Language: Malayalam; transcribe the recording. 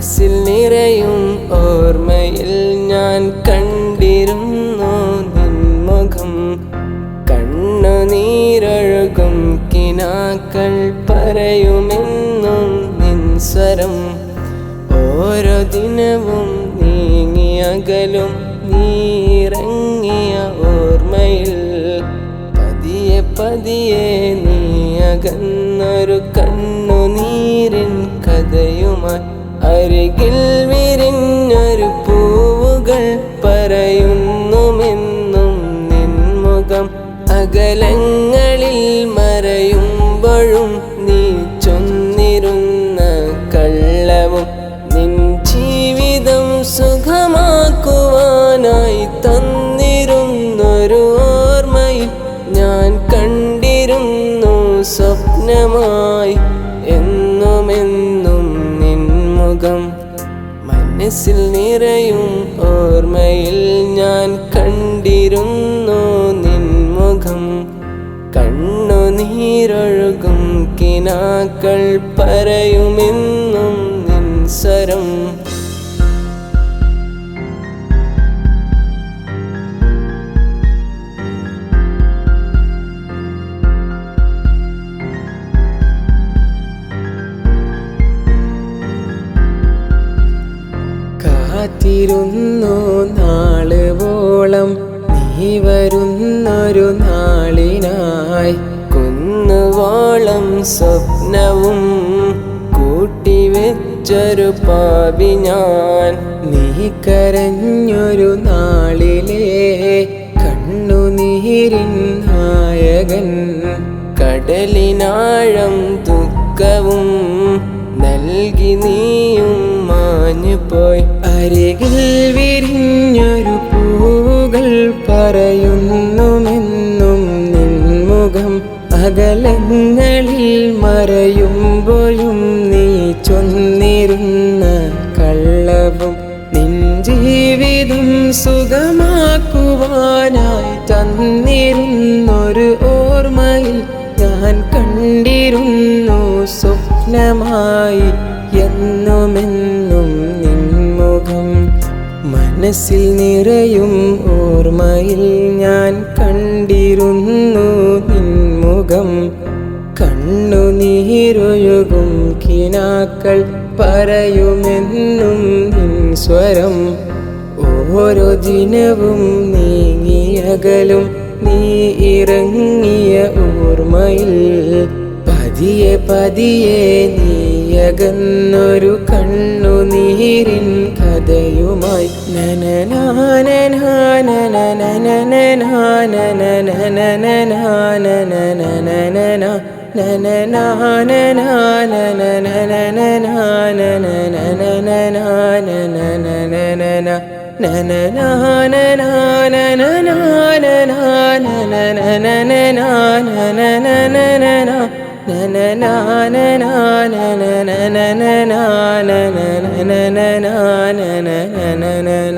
മനസ്സിൽ നിറയും ഓർമ്മയിൽ ഞാൻ കണ്ടിരുന്നു നിൻമുഖം. കണ്ണുനീരൊഴുകും കിനാക്കൾ പറയുമെന്നും നിൻ സ്വരം. ഓരോ ദിനവും നീങ്ങിയകലും നീറങ്ങിയ ഓർമ്മയിൽ പതിയെ പതിയെ നീയകന്നൊരു കണ്ണുനീരിൻ കഥയുമായി അരികിൽ വിരിഞ്ഞൊരു പൂവുകൾ പറയുന്നുമെന്നും നിൻമുഖം. അകലങ്ങളിൽ മറയുമ്പോഴും നീ ചൊന്നിരുന്ന കള്ളവും നിൻ ജീവിതം സുഖമാക്കുവാനായി തന്നിരുന്നൊരു ഓർമ്മയിൽ ഞാൻ കണ്ടിരുന്നു സ്വപ്നമായി എന്നുമെന്നും നിൻമുഖം. മനസ്സിൽ നിറയും ഓർമ്മയിൽ ഞാൻ കണ്ടിരുന്നു നിൻമുഖം. കണ്ണുനീരൊഴുകും കിനാക്കൾ പറയുമെന്നും നിൻ സ്വരം. കാത്തിരുന്നു നാളുവോളം നീ വരുന്നൊരു നാളിനായി. കുന്നുവോളം സ്വപ്നവും കൂട്ടിവെച്ചൊരു പാപി ഞാൻ. നീ കരഞ്ഞൊരു നാളിലെ കണ്ണുനീരിൻ നായകൻ. കടലിനാഴം ദുഃഖവും നൽകി നീയും മാഞ്ഞുപോയി. അരികിൽ വിരിഞ്ഞൊരു പൂവുകൾ പറയുന്നുമെന്നും നിൻമുഖം. അകലങ്ങളിൽ മറയുമ്പോഴും നീ ചൊന്നിരുന്ന കള്ളവും നിൻ ജീവിതം സുഖമാക്കുവാനായി തന്നിരുന്നൊരു ഓർമ്മയിൽ ഞാൻ കണ്ടിരുന്നു സ്വപ്നമായി എന്നുമെന്നും നിൻമുഖം. മനസ്സിൽ നിറയും ഓർമ്മയിൽ ഞാൻ കണ്ടിരുന്നു നിൻമുഖം. കണ്ണുനീരൊഴുകും കിനാക്കൾ പറയുമെന്നും നിൻ സ്വരം. ഓരോ ദിനവും നീങ്ങിയകലും നീ ഇറങ്ങിയ ഓർമ്മയിൽ പതിയെ പതിയെ നീയകന്നൊരു കണ്ണുനീരിൻ കഥയുമായി. na na na na na na na na na na na na na na na